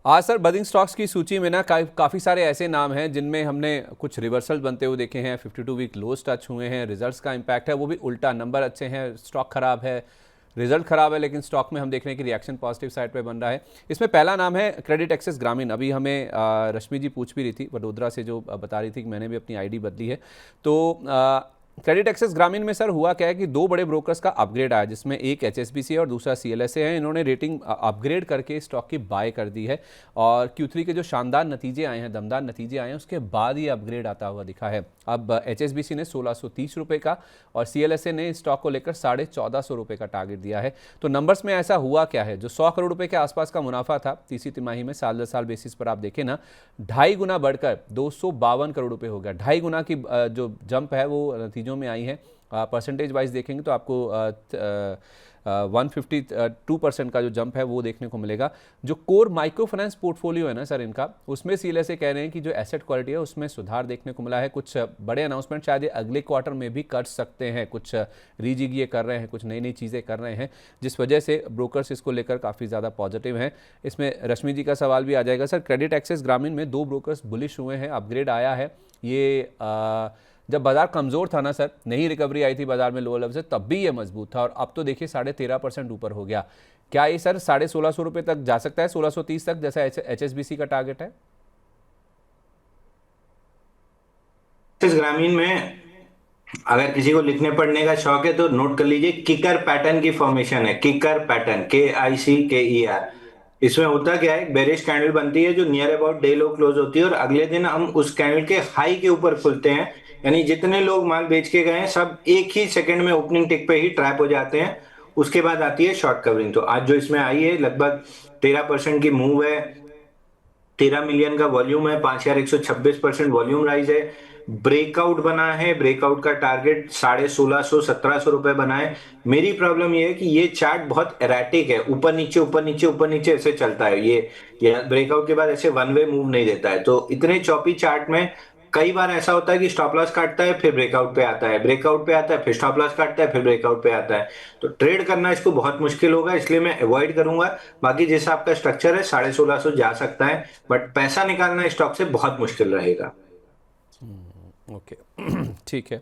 आज sir बदिंग stocks की सूची में ना काफ़ी सारे ऐसे नाम हैं जिनमें हमने कुछ रिवर्सल बनते हुए देखे हैं, 52 वीक लोज टच हुए हैं, रिजल्ट्स का इम्पैक्ट है वो भी उल्टा, नंबर अच्छे हैं, स्टॉक खराब है, रिजल्ट खराब है लेकिन स्टॉक में हम देख रहे हैं कि रिएक्शन पॉजिटिव साइड पे बन रहा है। इसमें पहला नाम है क्रेडिट एक्सेस ग्रामीण। अभी हमें रश्मि जी पूछ भी रही थी वडोदरा से, जो बता रही थी कि मैंने भी अपनी आईडी बदली है। तो क्रेडिट एक्सेस ग्रामीण में सर हुआ क्या है कि दो बड़े ब्रोकर्स का अपग्रेड आया, जिसमें एक एचएसबीसी है और दूसरा सीएलएसए है। इन्होंने रेटिंग अपग्रेड करके स्टॉक की बाय कर दी है और क्यू3 के जो शानदार नतीजे आए हैं, दमदार नतीजे आए हैं, उसके बाद ये अपग्रेड आता हुआ दिखा है। अब एचएसबीसी ने 1630 रुपये का और सीएलएसए ने स्टॉक को लेकर 1450 रुपये का टारगेट दिया है। तो नंबर्स में ऐसा हुआ क्या है, जो 100 करोड़ रुपए के आसपास का मुनाफा था तीसरी तिमाही में, साल दर साल बेसिस पर आप देखें ना, 2.5 गुना बढ़कर 252 करोड़ रुपए हो गया। 2.5 गुना की जो जंप है वो नतीजों में आई है। परसेंटेज वाइज देखेंगे तो आपको 152% का जो जंप है वो देखने को मिलेगा। जो कोर माइक्रो फाइनेंस पोर्टफोलियो है ना सर इनका, उसमें सीएलएसए कह रहे हैं कि जो एसेट क्वालिटी है उसमें सुधार देखने को मिला है। कुछ बड़े अनाउंसमेंट शायद ये अगले क्वार्टर में भी कर सकते हैं, कुछ रीजिग ये कर रहे हैं, कुछ नई नई चीज़ें कर रहे हैं, जिस वजह से ब्रोकर्स इसको लेकर काफ़ी ज़्यादा पॉजिटिव हैं। इसमें रश्मि जी का सवाल भी आ जाएगा सर। क्रेडिट एक्सेस ग्रामीण में दो ब्रोकर्स बुलिश हुए हैं, अपग्रेड आया है। ये जब बाजार कमजोर था ना सर, नई रिकवरी आई थी बाजार में लोअर लेवल से, तब भी ये मजबूत था और अब तो देखिए 13.5% ऊपर हो गया। क्या ये सर 1650 रुपये तक जा सकता है, 1630 तक, जैसा एचएसबीसी का टारगेट है? इस ग्रामीण में अगर किसी को लिखने पढ़ने का शौक है तो नोट कर लीजिए, किकर पैटर्न की फॉर्मेशन है। Kicker pattern, KICKER। इसमें होता क्या है, बेरिश कैंडल बनती है जो near about day low close होती है और अगले दिन हम उस कैंडल के हाई के ऊपर खुलते हैं। यानी जितने लोग माल बेच के गए हैं सब एक ही सेकंड में ओपनिंग टिक पे ही ट्रैप हो जाते हैं। उसके बाद आती है शॉर्ट कवरिंग। तो आज जो इसमें आई है लगभग 13% की मूव है, 13 मिलियन का वॉल्यूम है, 5126% वॉल्यूम राइज है। ब्रेकआउट बना है, ब्रेकआउट का टारगेट 1650 1700 रुपए बना है। मेरी प्रॉब्लम ये है कि ये चार्ट बहुत एराटिक है, ऊपर नीचे ऊपर नीचे ऊपर नीचे ऐसे चलता है। ये ब्रेकआउट के बाद ऐसे वन वे मूव नहीं देता है। तो इतने चौपी चार्ट में कई बार ऐसा होता है कि स्टॉप लॉस काटता है फिर ब्रेकआउट पे आता है, ब्रेकआउट पे आता है फिर स्टॉप लॉस काटता है फिर ब्रेकआउट पे आता है। तो ट्रेड करना इसको बहुत मुश्किल होगा, इसलिए मैं अवॉइड करूंगा। बाकी जैसा आपका स्ट्रक्चर है 1650 जा सकता है, बट पैसा निकालना स्टॉक से बहुत मुश्किल रहेगा। ओके ठीक है।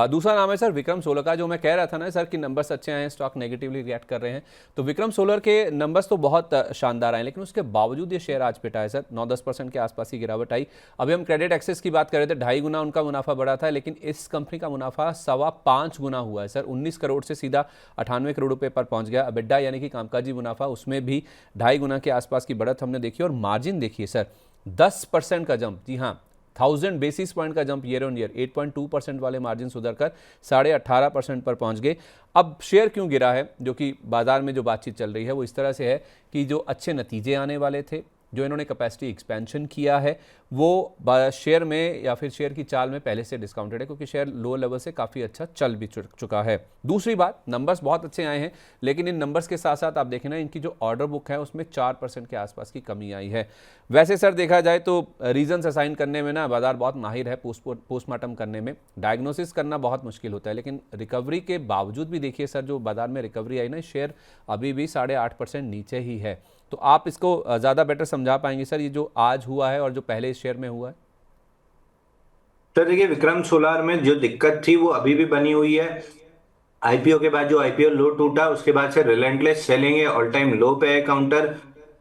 दूसरा नाम है सर विक्रम सोलर का। जो मैं कह रहा था ना सर कि नंबर्स अच्छे आए हैं, स्टॉक नेगेटिवली रिएक्ट कर रहे हैं, तो विक्रम सोलर के नंबर्स तो बहुत शानदार आए, लेकिन उसके बावजूद ये शेयर आज पिटा है सर। 9-10% के आसपास की गिरावट आई। अभी हम क्रेडिट एक्सेस की बात कर रहे थे, 2.5 गुना उनका मुनाफा बढ़ा था, लेकिन इस कंपनी का मुनाफा 5.25 गुना हुआ है सर। 19 करोड़ से सीधा 98 करोड़ रुपये पर पहुंच गया। अबिड्डा यानी कि कामकाजी मुनाफा, उसमें भी 2.5 गुना के आसपास की बढ़त हमने देखी। और मार्जिन देखिए सर, 10% का जंप, जी हाँ 1000 बेसिस पॉइंट का जंप ईयर ऑन ईयर। 8.2% वाले मार्जिन सुधरकर 18.5% पर पहुंच गए। अब शेयर क्यों गिरा है, जो कि बाजार में जो बातचीत चल रही है वो इस तरह से है कि जो अच्छे नतीजे आने वाले थे, जो इन्होंने कैपेसिटी एक्सपेंशन किया है, वो शेयर में या फिर शेयर की चाल में पहले से डिस्काउंटेड है, क्योंकि शेयर लो लेवल से काफ़ी अच्छा चल भी चुका है। दूसरी बात, नंबर्स बहुत अच्छे आए हैं, लेकिन इन नंबर्स के साथ साथ आप देखें ना, इनकी जो ऑर्डर बुक है उसमें 4% के आसपास की कमी आई है। वैसे सर देखा जाए तो रीजंस असाइन करने में ना बाजार बहुत माहिर है, पोस्टमार्टम करने में, डायग्नोसिस करना बहुत मुश्किल होता है। लेकिन रिकवरी के बावजूद भी देखिए सर, जो बाजार में रिकवरी आई ना, शेयर अभी भी 8.5% नीचे ही है। तो आप इसको ज़्यादा बेटर समझा पाएंगे सर, ये जो आज हुआ है और जो पहले इस शेयर में हुआ है? तो देखिए, विक्रम सोलार में जो दिक्कत थी वो अभी भी बनी हुई है। आईपीओ के बाद जो आईपीओ लो टूटा, उसके बाद से रिलेंटलेस सेलिंग है, ऑल टाइम लो पे है काउंटर।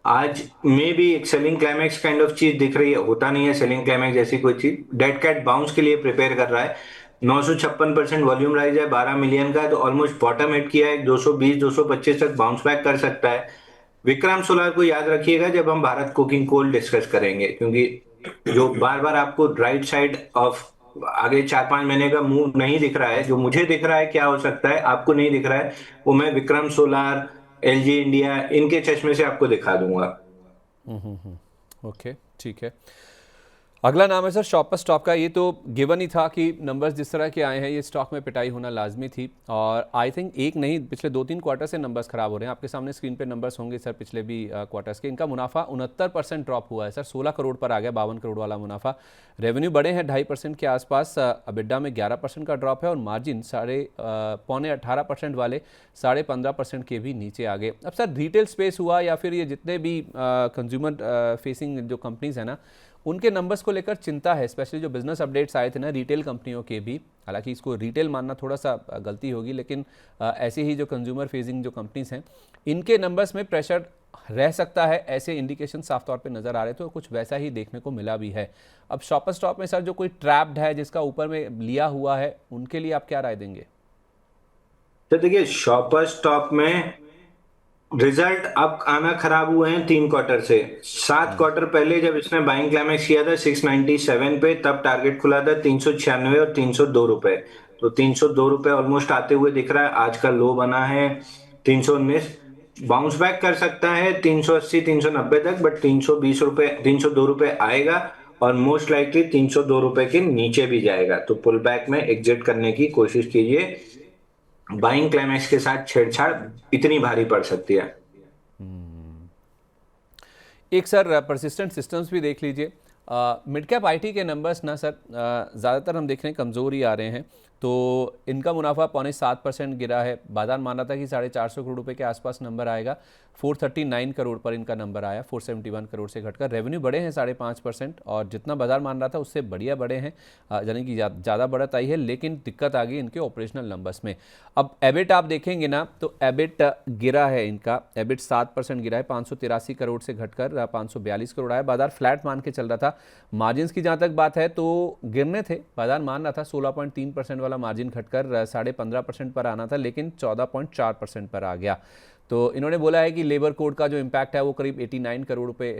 आज में भी एक सेलिंग क्लाइमेक्स काइंड ऑफ चीज दिख रही है, होता नहीं है सेलिंग क्लाइमेक्स जैसी कोई चीज। डेड कैट बाउंस के लिए प्रिपेयर कर रहा है। 956% वॉल्यूम राइज है, 12 मिलियन का है, तो ऑलमोस्ट बॉटम हिट किया है। 220 225 तक बाउंस बैक कर सकता है। विक्रम सोलार को याद रखिएगा जब हम भारत कोकिंग कोल डिस्कस करेंगे, क्योंकि जो बार बार आपको राइट साइड ऑफ आगे 4-5 महीने का मूव नहीं दिख रहा है, जो मुझे दिख रहा है क्या हो सकता है आपको नहीं दिख रहा है, वो मैं विक्रम सोलार, एलजी इंडिया, इनके चश्मे से आपको दिखा दूंगा। ओके ठीक है। अगला नाम है सर शॉपर स्टॉक का। ये तो गिवन ही था कि नंबर्स जिस तरह के आए हैं ये स्टॉक में पिटाई होना लाजमी थी, और आई थिंक एक नहीं पिछले 2-3 क्वार्टर से नंबर्स खराब हो रहे हैं। आपके सामने स्क्रीन पे नंबर्स होंगे सर पिछले भी क्वार्टर्स के। इनका मुनाफा 69% ड्रॉप हुआ है सर, 16 करोड़ पर आ गया 52 करोड़ वाला मुनाफा। रेवेन्यू बढ़े हैं 2.5% के आसपास, अबिडा में 11% का ड्रॉप है, और मार्जिन पौने 18% वाले 15.5% के भी नीचे आ गए। अब सर रिटेल स्पेस हुआ या फिर ये जितने भी कंज्यूमर फेसिंग जो कंपनीज हैं ना, उनके नंबर्स को लेकर चिंता है, स्पेशली जो बिजनेस अपडेट्स आए थे ना रिटेल कंपनियों के भी। हालांकि इसको रिटेल मानना थोड़ा सा गलती होगी, लेकिन ऐसे ही जो कंज्यूमर फेसिंग जो कंपनीज हैं इनके नंबर्स में प्रेशर रह सकता है, ऐसे इंडिकेशन साफ तौर पे नज़र आ रहे थे, और कुछ वैसा ही देखने को मिला भी है। अब शॉपर स्टॉप में सर जो कोई ट्रैप्ड है जिसका ऊपर में लिया हुआ है, उनके लिए आप क्या राय देंगे? तो देखिए शॉपर स्टॉप में रिजल्ट अब आना खराब हुए हैं 3 क्वार्टर से। 7 क्वार्टर पहले जब इसने बाइंग क्लाइमेक्स किया था 697 पे, तब टारगेट खुला था 396 और 302 रुपए। तो 302 रुपए ऑलमोस्ट आते हुए दिख रहा है। आज का लो बना है 319। बाउंस बैक कर सकता है 380 390 तक, बट 320 रुपए 302 रुपए आएगा, और मोस्ट लाइकली 302 रुपए के नीचे भी जाएगा। तो पुल बैक में एग्जिट करने की कोशिश कीजिए। बाइंग क्लाइमेक्स के साथ छेड़छाड़ इतनी भारी पड़ सकती है। एक सर परसिस्टेंट सिस्टम्स भी देख लीजिए। मिड कैप आईटी के नंबर्स ना सर ज़्यादातर हम देख रहे हैं कमज़ोर ही आ रहे हैं। तो इनका मुनाफा 0.7% गिरा है। बाजार मान रहा था कि 450 करोड़ रुपए के आसपास नंबर आएगा, 439 करोड़ पर इनका नंबर आया, 471 करोड़ से घटकर। रेवेन्यू बढ़े हैं 5.5%, और जितना बाजार मान रहा था उससे बढ़िया बढ़े हैं, यानी कि ज़्यादा बढ़त आई है, लेकिन दिक्कत आ गई इनके ऑपरेशनल नंबर्स में। अब एबिट आप देखेंगे ना तो एबिट गिरा है इनका, एबिट 7% गिरा है, 583 करोड़ से घटकर 542 करोड़ आया। बाजार फ्लैट मान के चल रहा था। मार्जिन की जहाँ तक बात है तो गिरने थे, बाजार मान रहा था 16.3% वाला मार्जिन घटकर 15.5% पर आना था, लेकिन 14.4% पर आ गया। तो इन्होंने बोला है कि लेबर कोड का जो इम्पैक्ट है वो करीब 89 करोड़ रुपए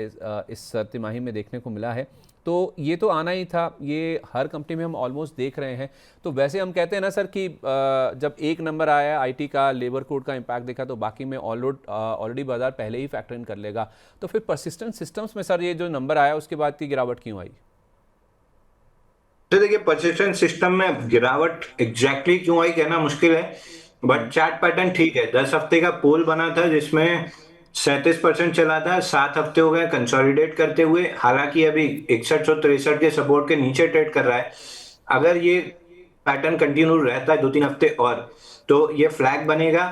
इस तिमाही में देखने को मिला है। तो ये तो आना ही था, ये हर कंपनी में हम ऑलमोस्ट देख रहे हैं। तो वैसे हम कहते हैं ना सर कि जब एक नंबर आया आईटी का, लेबर कोड का इम्पैक्ट देखा, तो बाकी में ऑलरेडी बाजार पहले ही फैक्टर इन कर लेगा। तो फिर परसिस्टेंट सिस्टम्स में सर ये जो नंबर आया उसके बाद की गिरावट क्यों आई? तो देखिए परसिस्टेंट सिस्टम में गिरावट एग्जैक्टली क्यों आई कहना मुश्किल है, बट चार्ट पैटर्न ठीक है। 10 हफ्ते का पोल बना था जिसमें 37% चला था। 7 हफ्ते हो गए कंसोलिडेट करते हुए, हालांकि अभी 6163 के सपोर्ट के नीचे ट्रेड कर रहा है। अगर ये पैटर्न कंटिन्यू रहता है 2-3 हफ्ते और, तो ये फ्लैग बनेगा।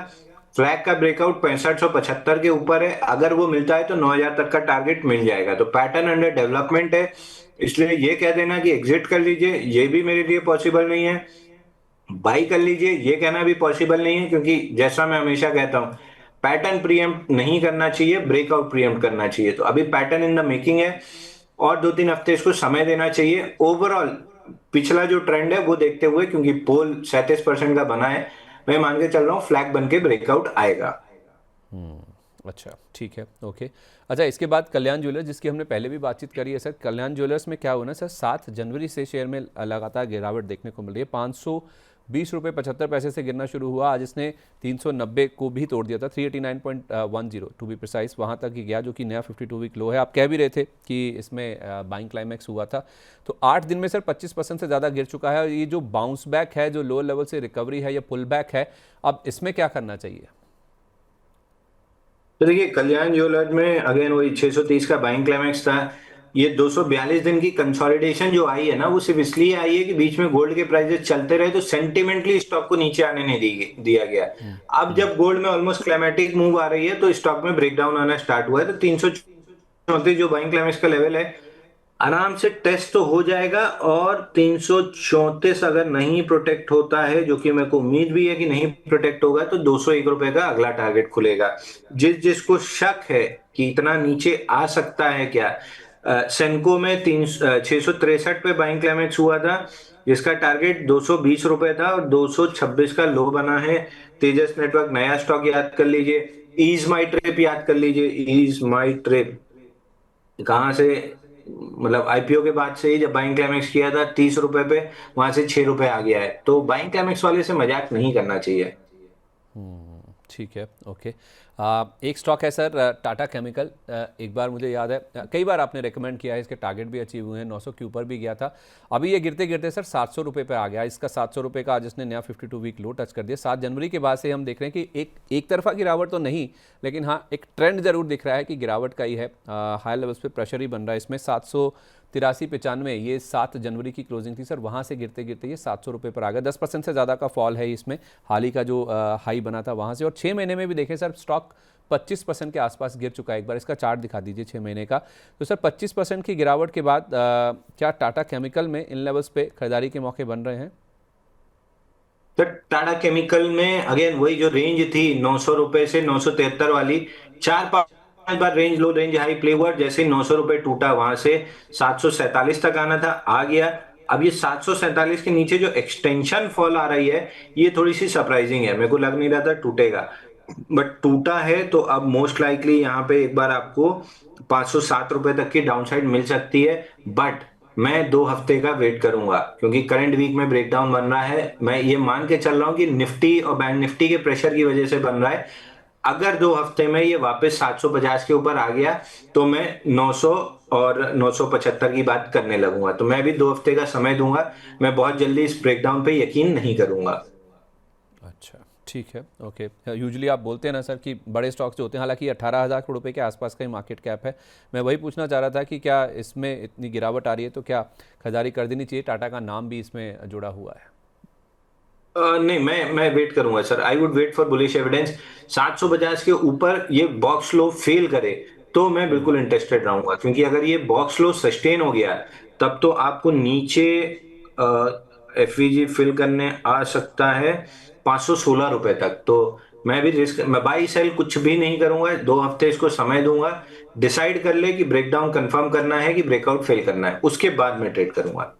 फ्लैग का ब्रेकआउट 6575 के ऊपर है, अगर वो मिलता है तो 9000 तक का टारगेट मिल जाएगा। तो पैटर्न अंडर डेवलपमेंट है, इसलिए ये कह देना कि एग्जिट कर लीजिए ये भी मेरे लिए पॉसिबल नहीं है। बाई कर लीजिए ये कहना भी पॉसिबल नहीं है, क्योंकि जैसा मैं हमेशा कहता हूं पैटर्न प्रीएम्प्ट नहीं करना चाहिए, ब्रेकआउट प्रीएम्प्ट करना चाहिए। तो अभी पैटर्न इन द मेकिंग है, और 2-3 हफ्ते इसको समय देना चाहिए। ओवरऑल पिछला जो ट्रेंड है वो देखते हुए, क्योंकि पोल 37% का बना है, मैं मान के चल रहा हूँ फ्लैग बन के ब्रेकआउट आएगा। अच्छा ठीक है, ओके। अच्छा, इसके बाद कल्याण ज्वेलर्स जिसकी हमने पहले भी बातचीत करी है सर, कल्याण ज्वेलर्स में क्या हुआ ना सर, 7 जनवरी से शेयर में लगातार गिरावट देखने को मिल रही है। 520.75 रुपये से गिरना शुरू हुआ, आज इसने 390 को भी तोड़ दिया था, 389.10 टू बी प्रिसाइज, वहाँ तक ही गया, जो कि नया 52 वीक लो है। आप कह भी रहे थे कि इसमें बाइंग क्लाइमैक्स हुआ था। तो 8 दिन में सर 25% से ज़्यादा गिर चुका है, और ये जो बाउंस बैक है, जो लो लेवल से रिकवरी है, या पुल बैक है, अब इसमें क्या करना चाहिए? तो देखिए कल्याण ज्वेलर्स में अगेन वही 630 का बाइंग क्लाइमेक्स था। ये 242 दिन की कंसोलिडेशन जो आई है ना, वो सिर्फ इसलिए आई है कि बीच में गोल्ड के प्राइसेस चलते रहे, तो सेंटिमेंटली स्टॉक को नीचे आने नहीं दिया गया। अब जब गोल्ड में ऑलमोस्ट क्लाइमेटिक मूव आ रही है, तो स्टॉक में ब्रेकडाउन आना स्टार्ट हुआ है। तो 334 जो बाइंग क्लाइमेक्स का लेवल है आराम से टेस्ट तो हो जाएगा, और 334 अगर नहीं प्रोटेक्ट होता है, जो कि मेरे को उम्मीद भी है कि नहीं प्रोटेक्ट होगा, तो 201 रुपए का अगला टारगेट खुलेगा। जिसको शक है कि इतना नीचे आ सकता है क्या, सेंको में 663 पे बाइंग क्लाइमेक्स हुआ था, जिसका टारगेट 220 रुपए था, और 226 का लो बना है। तेजस नेटवर्क नया स्टॉक याद कर लीजिए, ईज माई ट्रिप याद कर लीजिए। ईज माई ट्रिप कहाँ से, मतलब आईपीओ के बाद से ही जब बाइंग क्लाइमेक्स किया था 30 रुपए पे, वहां से 6 रुपए आ गया है। तो बाइंग क्लाइमेक्स वाले से मजाक नहीं करना चाहिए। ठीक है, ओके। एक स्टॉक है सर टाटा केमिकल। एक बार मुझे याद है कई बार आपने रेकमेंड किया है, इसके टारगेट भी अचीव हुए हैं, 900 के ऊपर भी गया था। अभी ये गिरते गिरते सर 700 रुपये पर आ गया। इसका 700 रुपये का आज इसने नया 52 वीक लो टच कर दिया। 7 जनवरी के बाद से हम देख रहे हैं कि एक तरफा गिरावट तो नहीं, लेकिन हाँ एक ट्रेंड जरूर दिख रहा है कि गिरावट का ही है। हाई लेवल्स पे प्रेशर ही बन रहा है इसमें। 783.95 ये 7 जनवरी की क्लोजिंग थी सर, वहाँ से गिरते गिरते ये 700 रुपये पर आ गया। 10% से ज़्यादा का फॉल है इसमें, हाल ही का जो हाई बना था वहाँ से। और 6 महीने में भी देखें सर स्टॉक 25% के आसपास गिर चुका है। एक बार इसका चार्ट दिखा दीजिए 6 महीने का। तो सर 25% की गिरावट के बाद क्या टाटा केमिकल में इन लेवल्स पे खरीदारी के मौके बन रहे हैं? तो टाटा केमिकल में अगेन वही जो रेंज थी 900 रुपए से 973 वाली, 4-5 बार range low range high play हुआ। जैसे 900 रुपए टूटा वहां से 747 तक आना था, आ गया। अब ये 747 के नीचे जो एक्सटेंशन फॉल आ रही है ये थोड़ी सी सरप्राइजिंग है। मेरे को लग नहीं रहा था टूटेगा, बट टूटा है। तो अब मोस्ट लाइकली यहाँ पे एक बार आपको 507 रुपए तक की डाउनसाइड मिल सकती है। बट मैं 2 हफ्ते का वेट करूंगा, क्योंकि करंट वीक में ब्रेकडाउन बन रहा है। मैं ये मान के चल रहा हूं कि निफ्टी और बैंक निफ्टी के प्रेशर की वजह से बन रहा है। अगर 2 हफ्ते में ये वापस 750 के ऊपर आ गया तो मैं 900 और 975 की बात करने लगूंगा। तो मैं भी 2 हफ्ते का समय दूंगा। मैं बहुत जल्दी इस ब्रेकडाउन पे यकीन नहीं करूंगा। अच्छा ठीक है, ओके। यूजुअली आप बोलते हैं ना सर कि बड़े स्टॉक्स जो होते हैं, हालांकि 18,000 करोड़ रुपए के आसपास का ही मार्केट कैप है। मैं वही पूछना चाह रहा था कि क्या इसमें इतनी गिरावट आ रही है तो क्या खरीदारी कर देनी चाहिए? टाटा का नाम भी इसमें जुड़ा हुआ है। नहीं, मैं वेट करूंगा sir. I would wait for bullish evidence. 750 के ऊपर ये बॉक्स लो फेल करे तो मैं बिल्कुल इंटरेस्टेड रहूंगा, क्योंकि अगर ये बॉक्स लो सस्टेन हो गया तब तो आपको नीचे एफवीजी फिल करने आ सकता है 516 रुपए तक। तो मैं बाई सेल कुछ भी नहीं करूंगा। 2 हफ्ते इसको समय दूंगा। डिसाइड कर ले कि ब्रेकडाउन कंफर्म करना है कि ब्रेकआउट फेल करना है, उसके बाद मैं ट्रेड करूंगा।